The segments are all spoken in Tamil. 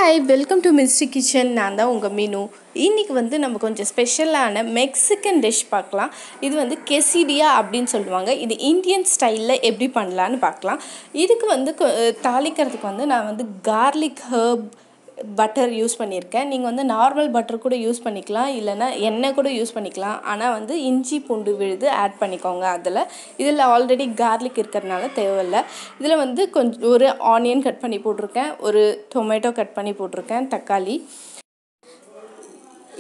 Hi welcome to Misty kitchen. நான் தான் உங்கள் மீனு. இன்றைக்கி வந்து நம்ம கொஞ்சம் ஸ்பெஷலான மெக்சிகன் டிஷ் பார்க்கலாம். இது வந்து கெசிடியா அப்படின்னு சொல்லுவாங்க. இது இந்தியன் ஸ்டைலில் எப்படி பண்ணலான்னு பார்க்கலாம். இதுக்கு வந்து தாளிக்கிறதுக்கு வந்து நான் வந்து கார்லிக் ஹர்ப் பட்டர் யூஸ் பண்ணியிருக்கேன். நீங்கள் வந்து நார்மல் பட்டர் கூட யூஸ் பண்ணிக்கலாம், இல்லைனா எண்ணெய் கூட யூஸ் பண்ணிக்கலாம். ஆனால் வந்து இஞ்சி பூண்டு விழுது ஆட் பண்ணிக்கோங்க. இதில் ஆல்ரெடி கார்லிக் இருக்கிறதுனால தேவையில்லை. இதில் வந்து கொஞ்சம் ஒரு ஆனியன் கட் பண்ணி போட்டிருக்கேன், ஒரு டொமேட்டோ கட் பண்ணி போட்டிருக்கேன், தக்காளி.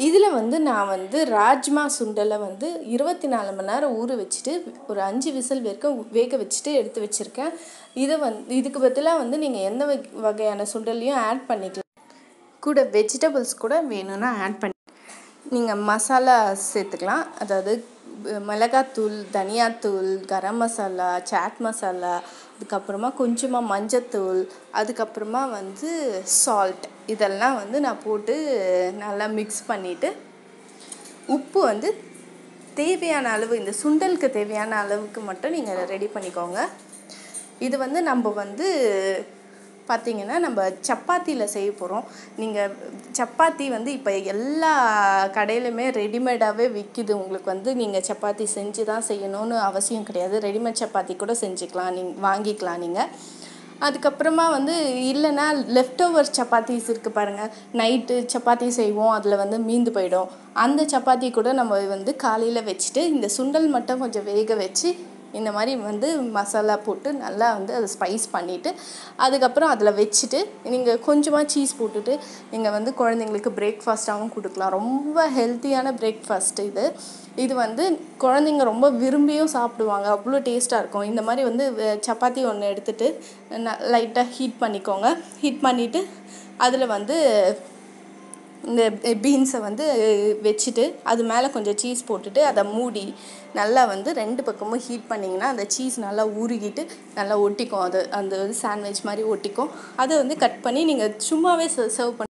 இதில் வந்து நான் வந்து ராஜ்மா சுண்டலை வந்து 24 மணி நேரம் ஊற வச்சுட்டு ஒரு 5 விசில் வரைக்கும் வேக வச்சுட்டு எடுத்து வச்சுருக்கேன். இதுக்கு பதிலாக வந்து நீங்கள் எந்த வகையான சுண்டலையும் ஆட் பண்ணிக்கலாம். கூட வெஜிடபிள்ஸ் கூட வேணும்னா ஆட் பண்ணி நீங்கள் மசாலா சேர்த்துக்கலாம். அதாவது மிளகாத்தூள், தனியாத்தூள், கரம் மசாலா, சாட் மசாலா, அதுக்கப்புறமா கொஞ்சமாக மஞ்சத்தூள், அதுக்கப்புறமா வந்து சால்ட், இதெல்லாம் வந்து நான் போட்டு நல்லா மிக்ஸ் பண்ணிவிட்டு, உப்பு வந்து தேவையான அளவு, இந்த சுண்டலுக்கு தேவையான அளவுக்கு மட்டும் நீங்கள் ரெடி பண்ணிக்கோங்க. இது வந்து நம்ம வந்து பார்த்திங்கன்னா நம்ம சப்பாத்தியில் செய்ய போகிறோம். நீங்கள் சப்பாத்தி வந்து இப்போ எல்லா கடையிலுமே ரெடிமேடாகவே விற்கிது. உங்களுக்கு வந்து நீங்கள் சப்பாத்தி செஞ்சு தான் செய்யணும்னு அவசியம் கிடையாது. ரெடிமேட் சப்பாத்தி கூட செஞ்சுக்கலாம், வாங்கிக்கலாம் நீங்கள். அதுக்கப்புறமா வந்து இல்லைன்னா லெஃப்ட் ஓவர் சப்பாத்திஸ் இருக்குது பாருங்கள். நைட்டு சப்பாத்தி செய்வோம், அதில் வந்து மீந்து போயிடும். அந்த சப்பாத்தி கூட நம்ம வந்து காலையில் வச்சுட்டு இந்த சுண்டல் மட்டும் கொஞ்சம் வேக வச்சு இந்த மாதிரி வந்து மசாலா போட்டு நல்லா வந்து அதை ஸ்பைஸ் பண்ணிவிட்டு அதுக்கப்புறம் அதில் வச்சுட்டு நீங்கள் கொஞ்சமாக சீஸ் போட்டுட்டு நீங்கள் வந்து குழந்தைங்களுக்கு பிரேக்ஃபாஸ்ட்டாகவும் கொடுக்கலாம். ரொம்ப ஹெல்த்தியான பிரேக்ஃபாஸ்ட்டு இது வந்து குழந்தைங்க ரொம்ப விரும்பியும் சாப்பிடுவாங்க. அவ்வளோ டேஸ்ட்டாக இருக்கும். இந்த மாதிரி வந்து சப்பாத்தி ஒன்று எடுத்துகிட்டு லைட்டாக ஹீட் பண்ணிக்கோங்க. ஹீட் பண்ணிவிட்டு அதில் வந்து இந்த பீன்ஸை வந்து வச்சுட்டு அது மேலே கொஞ்சம் சீஸ் போட்டுட்டு அதை மூடி நல்லா வந்து 2 பக்கமும் ஹீட் பண்ணிங்கன்னா அந்த சீஸ் நல்லா உருகிட்டு நல்லா ஒட்டிக்கும். அது அந்த சாண்ட்விச் மாதிரி ஒட்டிக்கும். அதை வந்து கட் பண்ணி நீங்கள் சும்மாவே சர்வ் பண்ணி